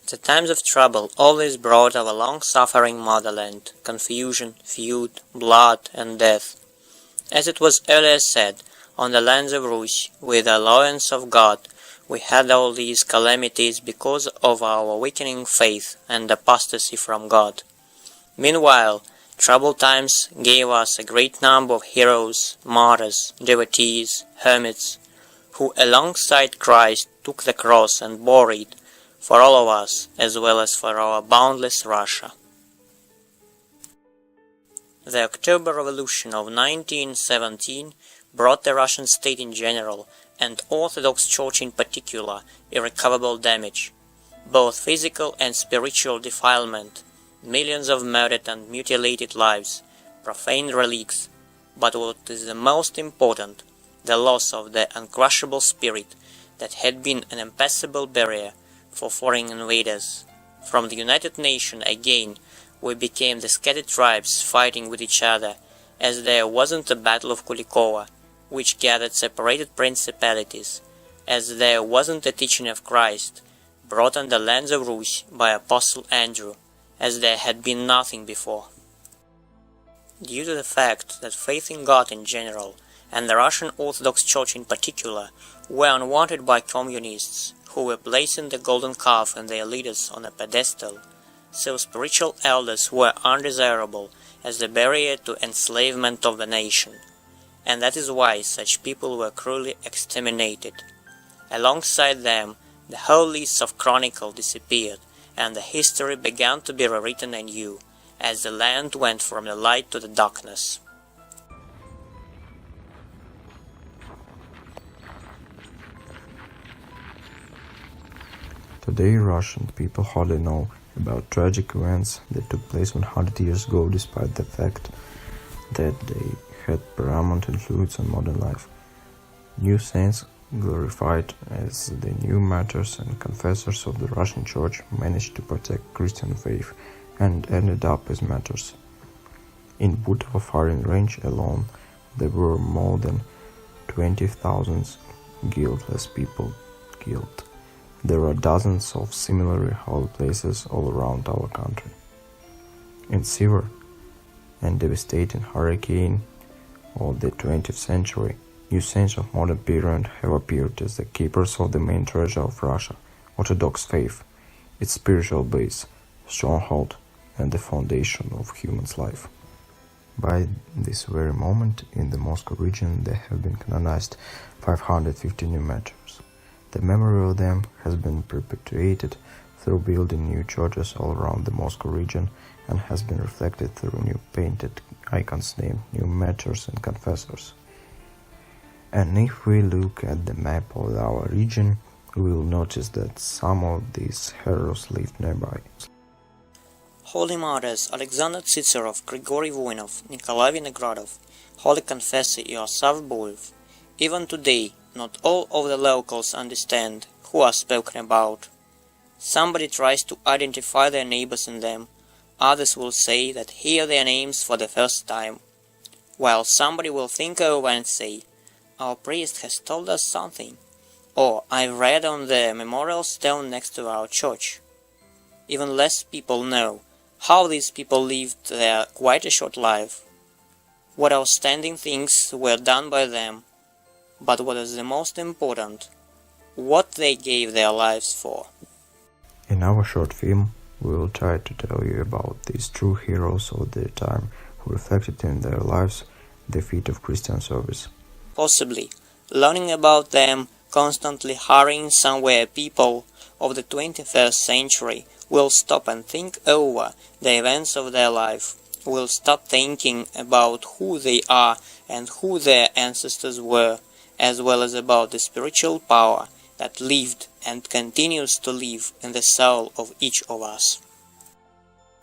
The times of trouble always brought our long-suffering motherland confusion, feud, blood, and death. As it was earlier said, on the lands of Rus, with the alliance of God, we had all these calamities because of our weakening faith and apostasy from God. Meanwhile, troubled times gave us a great number of heroes, martyrs, devotees, hermits, who alongside Christ took the cross and bore it, for all of us, as well as for our boundless Russia. The October Revolution of 1917 brought the Russian state in general, and Orthodox Church in particular, irrecoverable damage, both physical and spiritual defilement, millions of murdered and mutilated lives, profane relics, but what is the most important, the loss of the uncrushable spirit that had been an impassable barrier for foreign invaders. From the United Nations again we became the scattered tribes fighting with each other, as there wasn't a battle of Kulikovo, which gathered separated principalities, as there wasn't a teaching of Christ, brought on the lands of Rus by Apostle Andrew, as there had been nothing before. Due to the fact that faith in God in general, and the Russian Orthodox Church in particular, were unwanted by communists, who were placing the golden calf and their leaders on a pedestal, so spiritual elders were undesirable as the barrier to enslavement of the nation, and that is why such people were cruelly exterminated. Alongside them, the whole list of chronicle disappeared, and the history began to be rewritten anew, as the land went from the light to the darkness. Today Russian people hardly know about tragic events that took place 100 years ago, despite the fact that they had paramount influence on modern life. New saints, glorified as the new martyrs and confessors of the Russian Church, managed to protect Christian faith and ended up as martyrs. In Butovo firing range alone, there were more than 20,000 guiltless people killed. There are dozens of similarly holy places all around our country. In severe and devastating hurricane of the 20th century, new saints of modern period have appeared as the keepers of the main treasure of Russia, Orthodox faith, its spiritual base, stronghold, and the foundation of human's life. By this very moment, in the Moscow region, there have been canonized 550 new martyrs. The memory of them has been perpetuated through building new churches all around the Moscow region and has been reflected through new painted icons named New Martyrs and Confessors. And if we look at the map of our region, we will notice that some of these heroes lived nearby. Holy Martyrs Alexander Tsitserov, Grigory Voinov, Nikolai Vinogradov, Holy Confessor Yoasav Boev. Even today, not all of the locals understand who are spoken about. Somebody tries to identify their neighbors in them, others will say that hear their names for the first time, while somebody will think over and say, our priest has told us something, or I've read on the memorial stone next to our church. Even less people know how these people lived their quite a short life, what outstanding things were done by them, but what is the most important, what they gave their lives for. In our short film, we will try to tell you about these true heroes of their time who reflected in their lives the feat of Christian service. Possibly, learning about them, constantly hurrying somewhere, people of the 21st century will stop and think over the events of their life, will stop thinking about who they are and who their ancestors were, as well as about the spiritual power that lived and continues to live in the soul of each of us.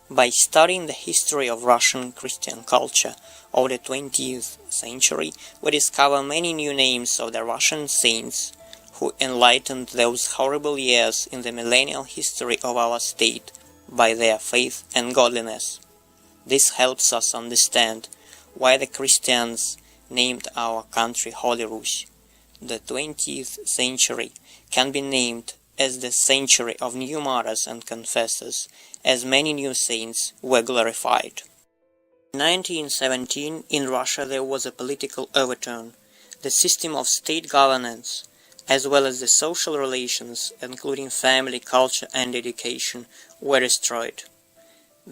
By studying the history of Russian Christian culture of the 20th century, we discover many new names of the Russian saints who enlightened those horrible years in the millennial history of our state by their faith and godliness. This helps us understand why the Christians named our country Holy Rus. The 20th century can be named as the century of new martyrs and confessors, as many new saints were glorified. In 1917, in Russia there was a political overturn. The system of state governance, as well as the social relations, including family, culture and education, were destroyed.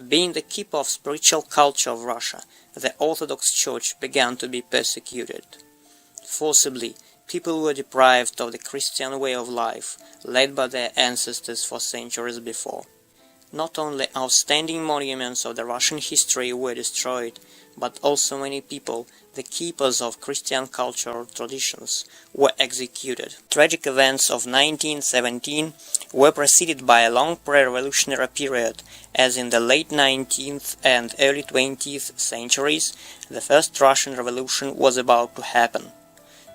Being the keeper of spiritual culture of Russia, the Orthodox Church began to be persecuted. Forcibly, people were deprived of the Christian way of life, led by their ancestors for centuries before. Not only outstanding monuments of the Russian history were destroyed, but also many people, the keepers of Christian cultural traditions, were executed. Tragic events of 1917 were preceded by a long pre-revolutionary period, as in the late 19th and early 20th centuries, the first Russian Revolution was about to happen.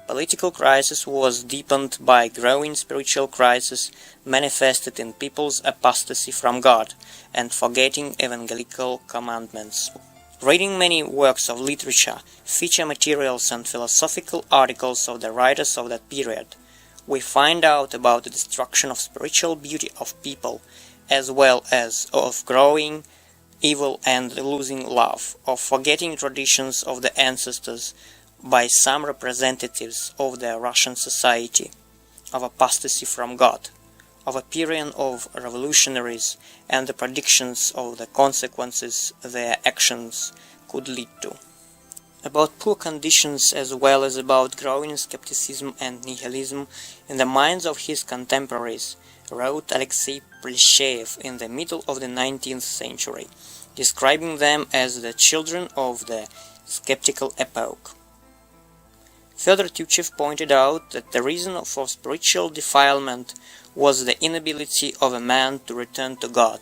Political crisis was deepened by growing spiritual crisis manifested in people's apostasy from God and forgetting evangelical commandments. Reading many works of literature, feature materials and philosophical articles of the writers of that period, we find out about the destruction of spiritual beauty of people, as well as of growing evil and losing love, of forgetting traditions of the ancestors by some representatives of the Russian society, of apostasy from God, of a period of revolutionaries and the predictions of the consequences their actions could lead to. About poor conditions as well as about growing skepticism and nihilism in the minds of his contemporaries, wrote Alexei Plesheyev in the middle of the 19th century, describing them as the children of the skeptical epoch. Further, Tuchev pointed out that the reason for spiritual defilement was the inability of a man to return to God.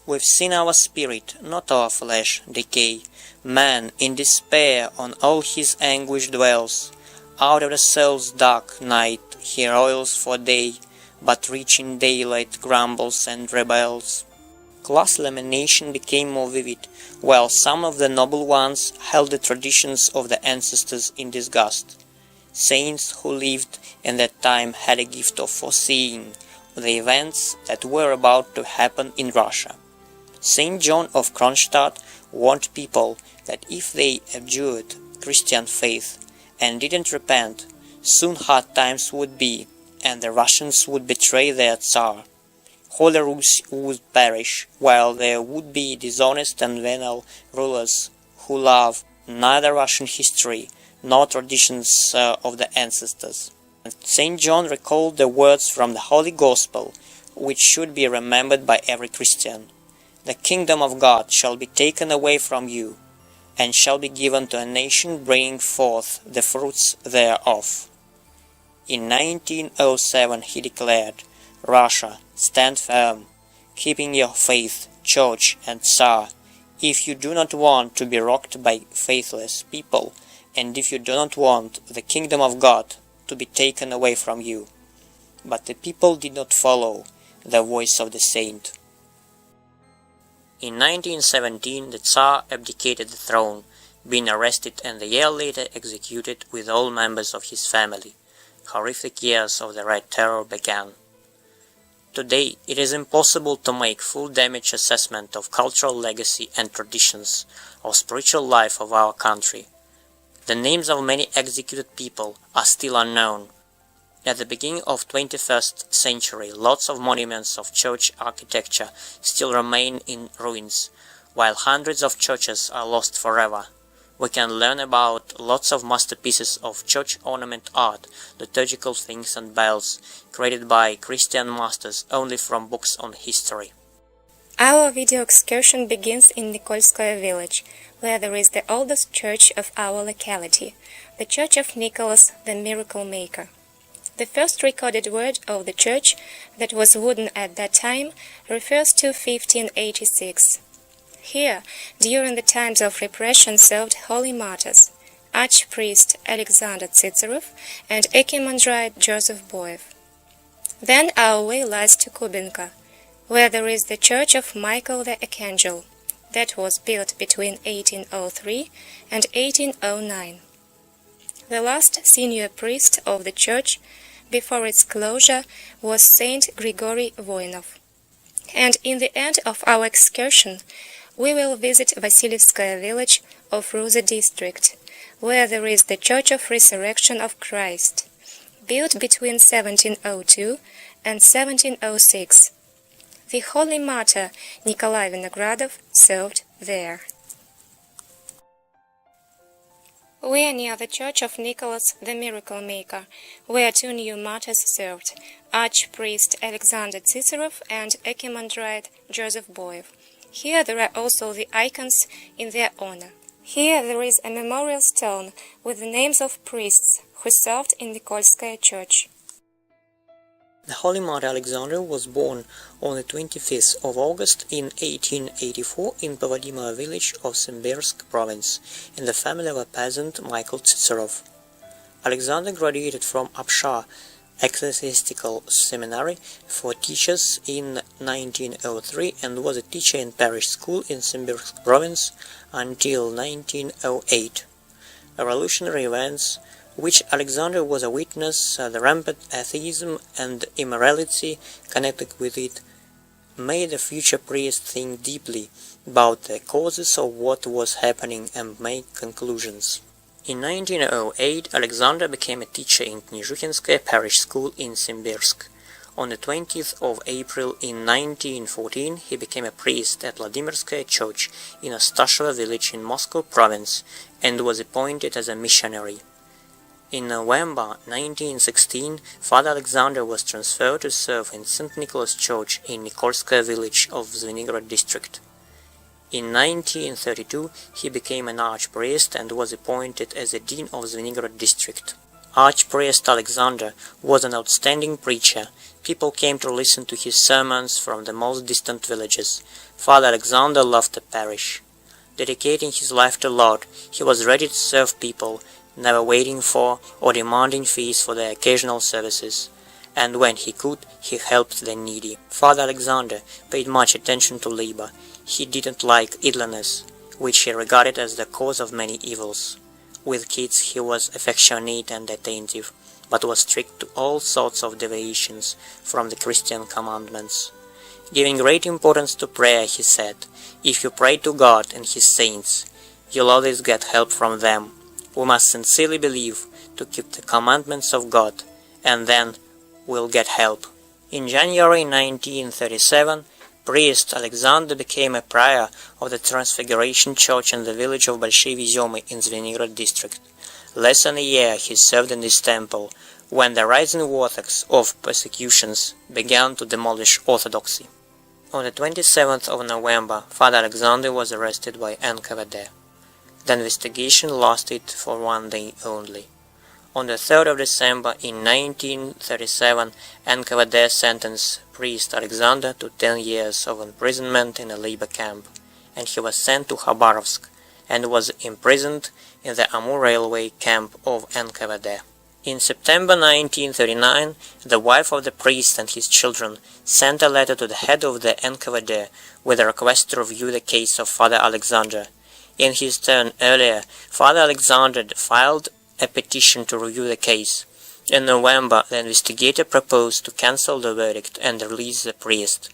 We've seen our spirit, not our flesh, decay. Man, in despair, on all his anguish dwells. Out of the soul's dark night he roils for day, but reaching daylight grumbles and rebels. Class elimination became more vivid, while some of the noble ones held the traditions of the ancestors in disgust. Saints who lived in that time had a gift of foreseeing the events that were about to happen in Russia. Saint John of Kronstadt warned people that if they abjured Christian faith and didn't repent, soon hard times would be, and the Russians would betray their Tsar. Holy Rus would perish, while there would be dishonest and venal rulers who love neither Russian history nor traditions of the ancestors. Saint John recalled the words from the Holy Gospel, which should be remembered by every Christian. The kingdom of God shall be taken away from you, and shall be given to a nation bringing forth the fruits thereof. In 1907 he declared, Russia, stand firm, keeping your faith, Church and Tsar, if you do not want to be rocked by faithless people, and if you do not want the kingdom of God to be taken away from you. But the people did not follow the voice of the saint. In 1917 the Tsar abdicated the throne, being arrested and a year later executed with all members of his family. Horrific years of the Red Terror began. Today, it is impossible to make full damage assessment of cultural legacy and traditions of spiritual life of our country. The names of many executed people are still unknown. At the beginning of 21st century, lots of monuments of church architecture still remain in ruins, while hundreds of churches are lost forever. We can learn about lots of masterpieces of church ornament art, liturgical things and bells, created by Christian masters only from books on history. Our video excursion begins in Nikolskoye village, where there is the oldest church of our locality, the Church of Nicholas the Miracle Maker. The first recorded word of the church, that was wooden at that time, refers to 1586. Here, during the times of repression, served holy martyrs, Archpriest Alexander Tsitserov and Archimandrite Joseph Boev. Then our way lies to Kubinka, where there is the Church of Michael the Archangel, that was built between 1803 and 1809. The last senior priest of the church before its closure was Saint Grigory Voinov. And in the end of our excursion, we will visit Vasilievskaya village of Ruza district, where there is the Church of Resurrection of Christ, built between 1702 and 1706. The holy martyr Nikolai Vinogradov served there. We are near the Church of Nicholas the Miracle Maker, where two new martyrs served, Archpriest Alexander Tsitserov and Archimandrite Joseph Boev. Here there are also the icons in their honor. Here there is a memorial stone with the names of priests who served in Nikolskoye church. The Holy Martyr Alexander was born on the 25th of August in 1884 in Povadimovo village of Simbirsk province, in the family of a peasant Michael Tsitserov. Alexander graduated from Apsha Ecclesiastical Seminary for Teachers in 1903 and was a teacher in parish school in Simbirsk province until 1908. Revolutionary events, which Alexander was a witness, the rampant atheism and immorality connected with it, made the future priest think deeply about the causes of what was happening and make conclusions. In 1908, Alexander became a teacher in Knizhukhinskaya parish school in Simbirsk. On the 20th of April in 1914, he became a priest at Vladimirskaya church in Ostashevo village in Moscow province and was appointed as a missionary. In November 1916, Father Alexander was transferred to serve in St. Nicholas Church in Nikolskoye village of Zvenigorod district. In 1932, he became an archpriest and was appointed as a dean of Zvenigorod district. Archpriest Alexander was an outstanding preacher. People came to listen to his sermons from the most distant villages. Father Alexander loved the parish. Dedicating his life to Lord, he was ready to serve people, never waiting for or demanding fees for their occasional services, and when he could, he helped the needy. Father Alexander paid much attention to labor. He didn't like idleness, which he regarded as the cause of many evils. With kids he was affectionate and attentive, but was strict to all sorts of deviations from the Christian commandments. Giving great importance to prayer, he said, "If you pray to God and His saints, you'll always get help from them. We must sincerely believe to keep the commandments of God, and then we'll get help." In January 1937, Priest Alexander became a prior of the Transfiguration Church in the village of Bolshie Vizomy in Zvenigorod district. Less than a year he served in this temple, when the rising vortex of persecutions began to demolish orthodoxy. On the 27th of November, Father Alexander was arrested by NKVD. The investigation lasted for 1 day only. On the 3rd of December in 1937, NKVD sentenced Priest Alexander to 10 years of imprisonment in a labor camp, and he was sent to Khabarovsk and was imprisoned in the Amur railway camp of NKVD. In September 1939, the wife of the priest and his children sent a letter to the head of the NKVD with a request to review the case of Father Alexander. In his turn earlier, Father Alexander filed a petition to review the case. In November, the investigator proposed to cancel the verdict and release the priest.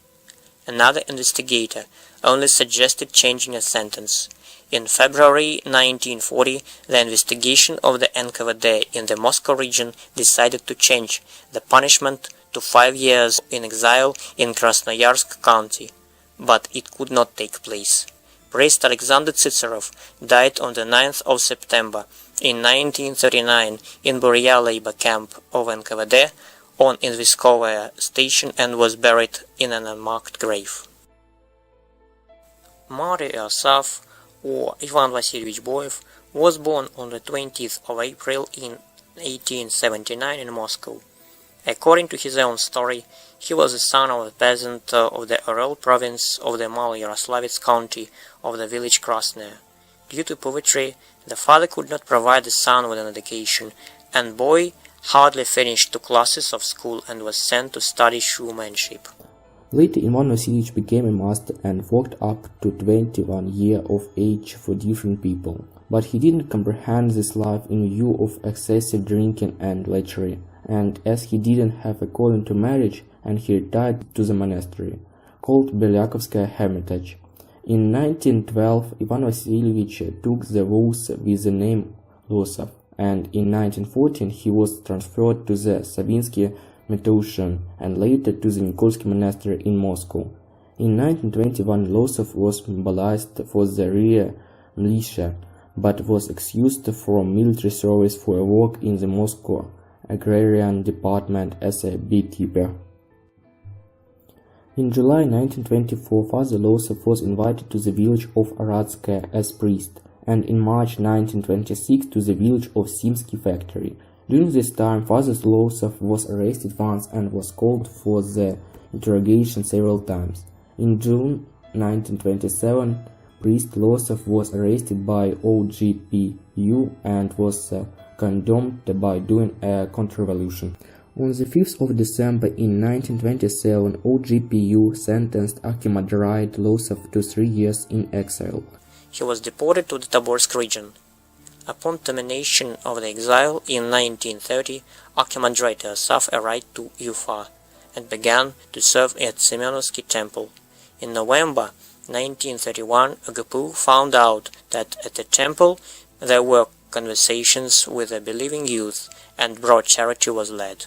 Another investigator only suggested changing a sentence. In February 1940, the investigation of the NKVD in the Moscow region decided to change the punishment to 5 years in exile in Krasnoyarsk county, but it could not take place. priest Alexander Tsitserov died on the 9th of September in 1939 in Burya labor camp of NKVD on Izviskovaya station and was buried in an unmarked grave. Martyr Iosaf, or Ivan Vasilievich Boev, was born on the 20th of April in 1879 in Moscow. According to his own story, he was the son of a peasant of the Ural province of the Maloyaroslavets county of the village Krasnaya. Due to poverty, the father could not provide the son with an education, and boy hardly finished 2 classes of school and was sent to study shoemanship. Later, Ivan Vasilievich became a master and worked up to 21 years of age for different people. But he didn't comprehend this life in view of excessive drinking and lechery, and as he didn't have a calling to marriage, and he retired to the monastery, called Belyakovskaya Hermitage. In 1912, Ivan Vasilievich took the vows with the name Losov, and in 1914 he was transferred to the Savinsky Metoshan and later to the Nikolsky Monastery in Moscow. In 1921, Losov was mobilized for the rear militia, but was excused from military service for a work in the Moscow Agrarian Department as a beekeeper. In July 1924, Father Losov was invited to the village of Aradskaya as priest, and in March 1926 to the village of Simsky factory. During this time, Father Losov was arrested once and was called for the interrogation several times. In June 1927, priest Losov was arrested by OGPU and was condemned by doing a counter-revolution. On the 5th of December in 1927, OGPU sentenced Archimandrite Losov to 3 years in exile. He was deported to the Tobolsk region. Upon termination of the exile in 1930, Archimandrite Iosaf arrived to Ufa and began to serve at Semyonovsky temple. In November 1931, OGPU found out that at the temple there were conversations with the believing youth and broad charity was led.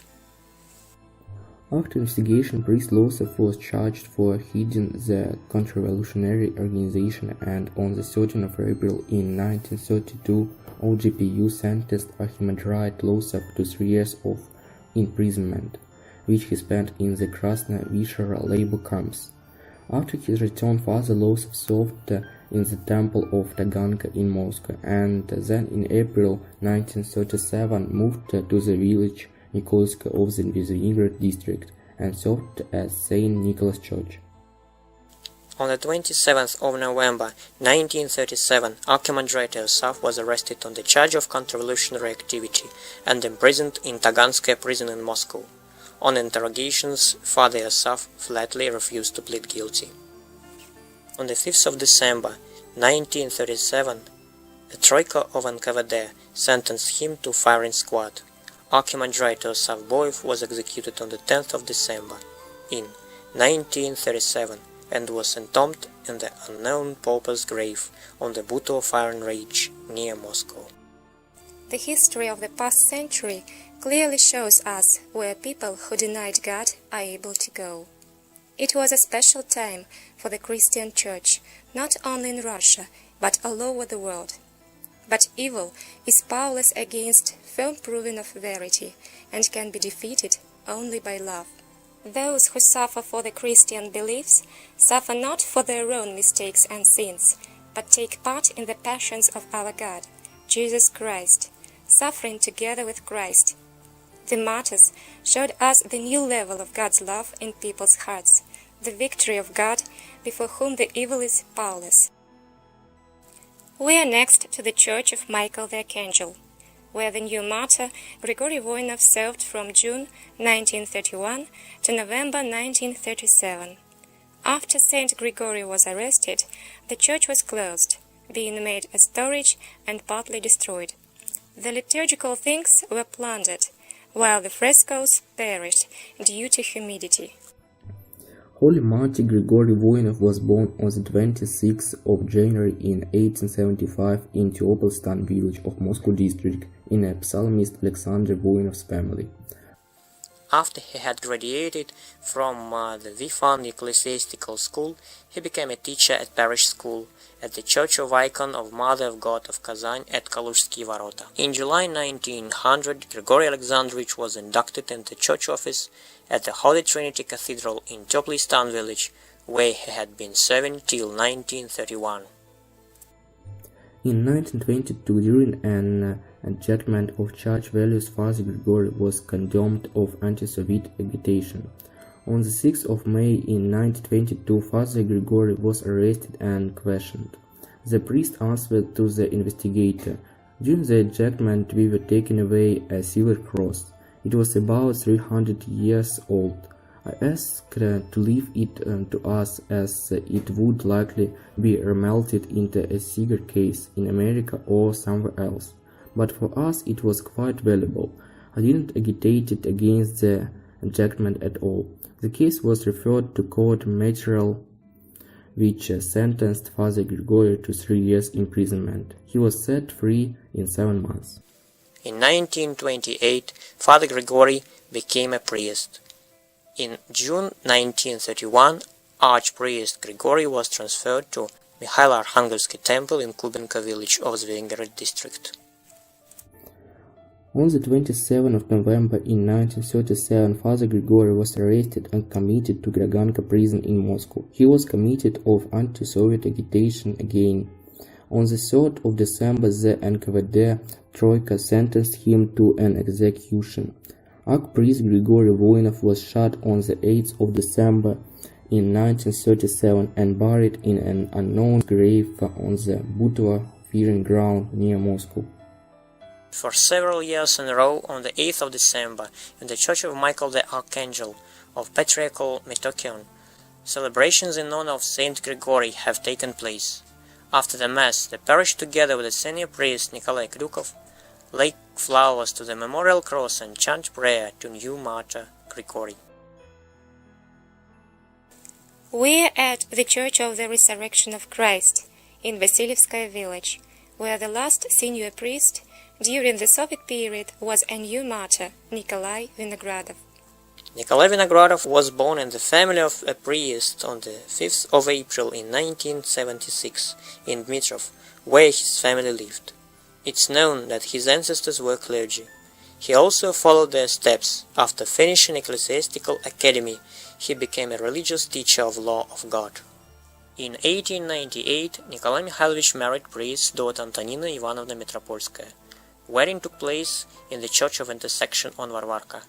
After investigation, priest Losov was charged for heading the counter-revolutionary organization, and on the 13th of April in 1932, OGPU sentenced Archimandrite Losov to 3 years of imprisonment, which he spent in the Krasnaya Vishara labor camps. After his return, Father Losov served in the temple of Taganka in Moscow, and then in April 1937 moved to the village Nikolska of the Nizhegorod district and served at St. Nicholas Church. On the 27th of November 1937, Archimandrite Iosaf was arrested on the charge of counter-revolutionary activity and imprisoned in Taganskaya prison in Moscow. On interrogations, Father Iosaf flatly refused to plead guilty. On the 5th of December 1937, a troika of NKVD sentenced him to firing squad. Archimandrite Iosaf Boev was executed on the 10th of December in 1937 and was entombed in the unknown pauper's grave on the Buto of Iron Ridge near Moscow. The history of the past century clearly shows us where people who denied God are able to go. It was a special time for the Christian Church, not only in Russia, but all over the world. But evil is powerless against firm proving of verity and can be defeated only by love. Those who suffer for the Christian beliefs suffer not for their own mistakes and sins, but take part in the passions of our God, Jesus Christ, suffering together with Christ. The martyrs showed us the new level of God's love in people's hearts, the victory of God before whom the evil is powerless. We are next to the Church of Michael the Archangel, where the new martyr Grigory Voinov served from June 1931 to November 1937. After Saint Grigory was arrested, the church was closed, being made a storage and partly destroyed. The liturgical things were plundered, while the frescoes perished due to humidity. Holy Martyr Grigory Voinov was born on the 26th of January in 1875 in Teopolstan village of Moscow district in a psalmist Alexander Voinov's family. After he had graduated from the Vifan Ecclesiastical School, he became a teacher at parish school at the Church of Icon of Mother of God of Kazan at Kalushsky Varota. In July 1900, Grigory Alexandrovich was inducted into church office at the Holy Trinity Cathedral in Teplistan village, where he had been serving till 1931. In 1922, during an adjustment of church values, Father Grigory was condemned of anti-Soviet agitation. On the 6th of May in 1922, Father Grigory was arrested and questioned. The priest answered to the investigator, "During the adjustment we were taking away a silver cross. It was about 300 years old. I asked to leave it to us as it would likely be remelted into a cigar case in America or somewhere else. But for us it was quite valuable. I didn't agitate it against the adjustment at all." The case was referred to court martial, which sentenced Father Grigory to 3 years imprisonment. He was set free in 7 months. In 1928, Father Grigory became a priest. In June 1931, Archpriest Grigory was transferred to Mikhail Arkhangelsky Temple in Kubinka village of Zvenigorod district. On the 27th of November in 1937, Father Grigory was arrested and committed to Graganka prison in Moscow. He was convicted of anti-Soviet agitation again. On the 3rd of December, the NKVD Troika sentenced him to an execution. Archpriest Grigory Voinov was shot on the 8th of December in 1937 and buried in an unknown grave on the Butova fishing ground near Moscow. For several years in a row, on the 8th of December, in the Church of Michael the Archangel of Patriarchal Metochion, celebrations in honor of Saint Grigory have taken place. After the Mass, the parish, together with the senior priest Nikolai Kryukov, lay flowers to the memorial cross and chant prayer to new martyr Grigory. We are at the Church of the Resurrection of Christ in Vasilievskaya village, where the last senior priest during the Soviet period was a new martyr, Nikolai Vinogradov. Nikolai Vinogradov was born in the family of a priest on the 5th of April in 1976 in Dmitrov, where his family lived. It's known that his ancestors were clergy. He also followed their steps. After finishing ecclesiastical academy, he became a religious teacher of law of God. In 1898, Nikolai Mikhailovich married priest daughter Antonina Ivanovna Metropolskaya. Wedding took place in the Church of Intersection on Varvarka.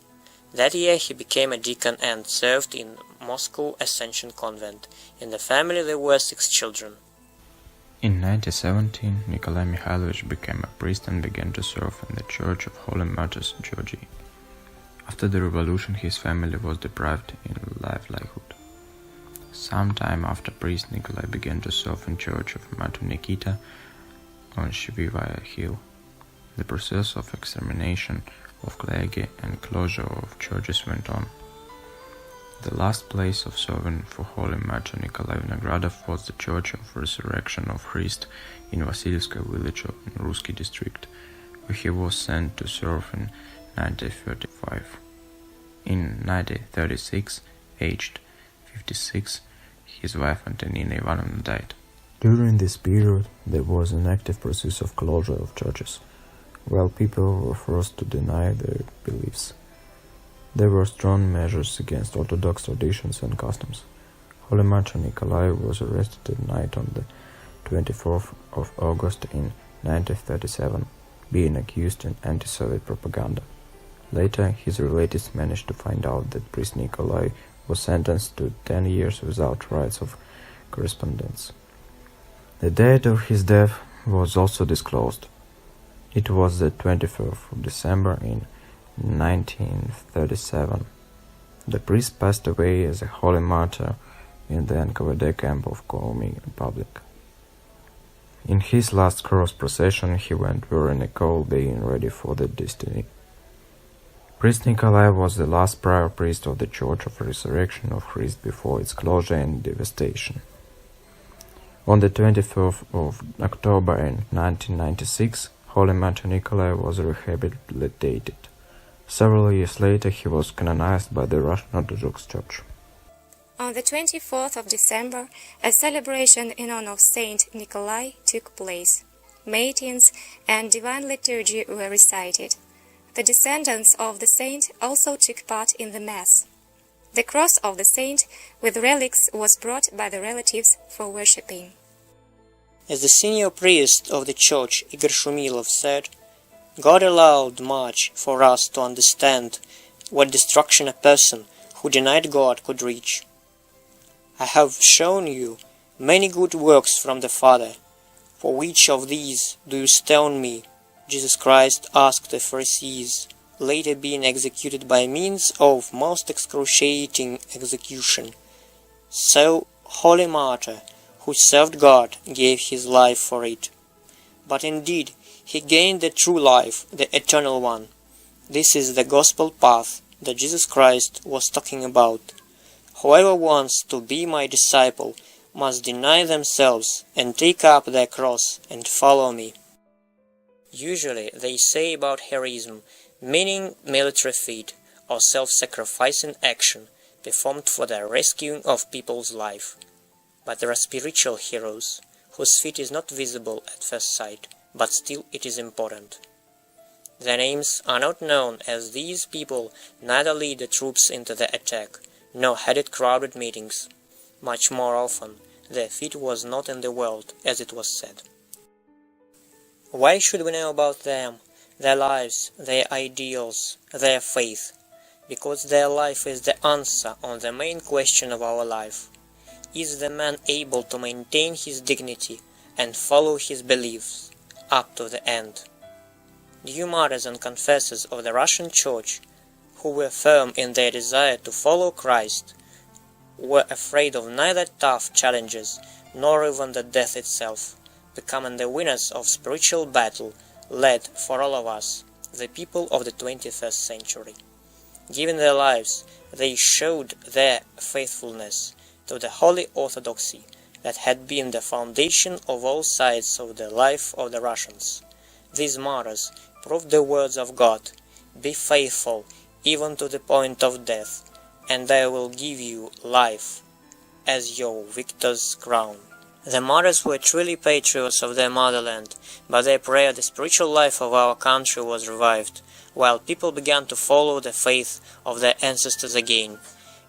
That year he became a deacon and served in Moscow Ascension Convent. In the family there were 6 children. In 1917, Nikolai Mikhailovich became a priest and began to serve in the Church of Holy Martyrs, Georgia. After the revolution, his family was deprived in livelihood. Some time after priest Nikolai began to serve in Church of Martyr Nikita on Shivivaya Hill. The process of extermination of clergy and closure of churches went on. The last place of serving for Holy Martyr Nikolai Vinogradov was the Church of Resurrection of Christ in Vasilievskaya village in Ruski district, where he was sent to serve in 1935. In 1936, aged 56, his wife Antonina Ivanovna died. During this period, there was an active process of closure of churches, while people were forced to deny their beliefs. There were strong measures against Orthodox traditions and customs. Holy Martyr Nikolai was arrested at night on the 24th of August in 1937, being accused in anti-Soviet propaganda. Later, his relatives managed to find out that priest Nikolai was sentenced to 10 years without rights of correspondence. The date of his death was also disclosed. It was the 24th of December in 1937. The priest passed away as a holy martyr in the NKVD camp of Komi Republic. In his last cross procession he went wearing a cowl, being ready for the destiny. Priest Nikolai was the last prior priest of the Church of Resurrection of Christ before its closure and devastation. On the 24th of October in 1996, Holy Martyr Nikolai was rehabilitated. Several years later, he was canonized by the Russian Orthodox Church. On the 24th of December, a celebration in honor of Saint Nikolai took place. Matins and divine liturgy were recited. The descendants of the saint also took part in the Mass. The cross of the saint with relics was brought by the relatives for worshipping. As the senior priest of the church, Igor Shumilov, said, God allowed much for us to understand what destruction a person who denied God could reach. I have shown you many good works from the Father. For which of these do you stone me? Jesus Christ asked the Pharisees, later being executed by means of most excruciating execution. So, holy martyr, who served God, gave his life for it. But indeed, he gained the true life, the eternal one. This is the gospel path that Jesus Christ was talking about. Whoever wants to be my disciple must deny themselves and take up their cross and follow me. Usually they say about heroism, meaning military feat or self-sacrificing action performed for the rescuing of people's life. But there are spiritual heroes, whose feat is not visible at first sight, but still it is important. Their names are not known, as these people neither lead the troops into the attack, nor headed crowded meetings. Much more often, their feat was not in the world, as it was said. Why should we know about them, their lives, their ideals, their faith? Because their life is the answer on the main question of our life. Is the man able to maintain his dignity and follow his beliefs up to the end? The martyrs and confessors of the Russian Church, who were firm in their desire to follow Christ, were afraid of neither tough challenges nor even the death itself, becoming the winners of spiritual battle led for all of us, the people of the 21st century. Giving their lives, they showed their faithfulness to the holy orthodoxy that had been the foundation of all sides of the life of the Russians. These martyrs proved the words of God, "Be faithful even to the point of death, and I will give you life as your victor's crown." The martyrs were truly patriots of their motherland. By their prayer, the spiritual life of our country was revived, while people began to follow the faith of their ancestors again.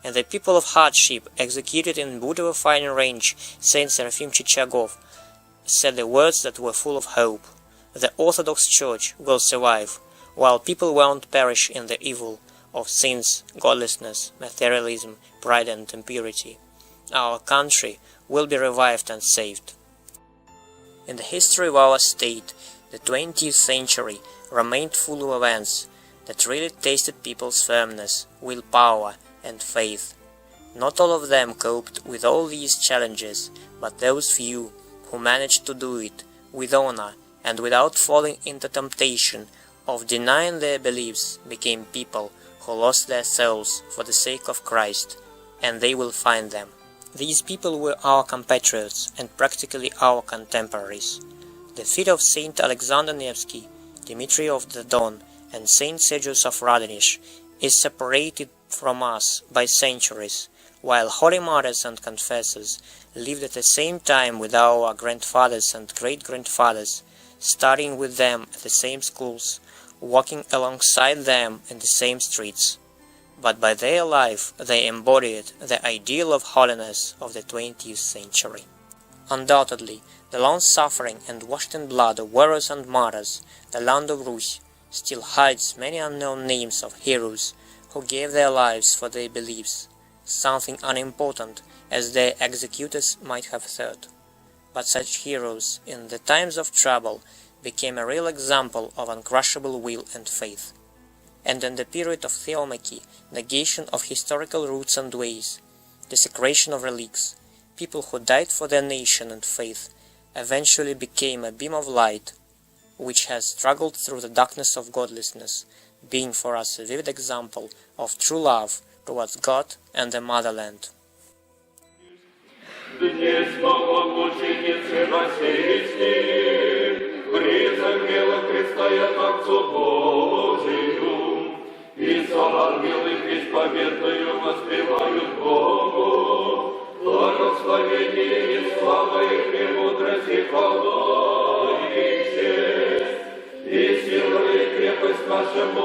And the people of hardship, executed in Budovo firing range, Saint Serafim Chichagov, said the words that were full of hope. The Orthodox Church will survive, while people won't perish in the evil of sins, godlessness, materialism, pride and impurity. Our country will be revived and saved. In the history of our state, the 20th century remained full of events that really tested people's firmness, willpower, and faith. Not all of them coped with all these challenges, but those few who managed to do it with honor and without falling into temptation of denying their beliefs became people who lost their souls for the sake of Christ, and they will find them. These people were our compatriots and practically our contemporaries. The feet of Saint Alexander Nevsky, Dmitry of the Don, and Saint Sergius of Radonezh is separated from us by centuries, while holy martyrs and confessors lived at the same time with our grandfathers and great-grandfathers, studying with them at the same schools, walking alongside them in the same streets. But by their life they embodied the ideal of holiness of the 20th century. Undoubtedly, the long-suffering and washed in blood of warriors and martyrs, the land of Rus, still hides many unknown names of heroes who gave their lives for their beliefs, something unimportant as their executors might have thought. But such heroes, in the times of trouble, became a real example of uncrushable will and faith. And in the period of theomachy, negation of historical roots and ways, desecration of relics, people who died for their nation and faith eventually became a beam of light, which has struggled through the darkness of godlessness, being for us a vivid example of true love towards God and the motherland. ангелы исповедную воспевают Богу, благословение и слава и премудрость и хвала и честь, и сила и крепость нашему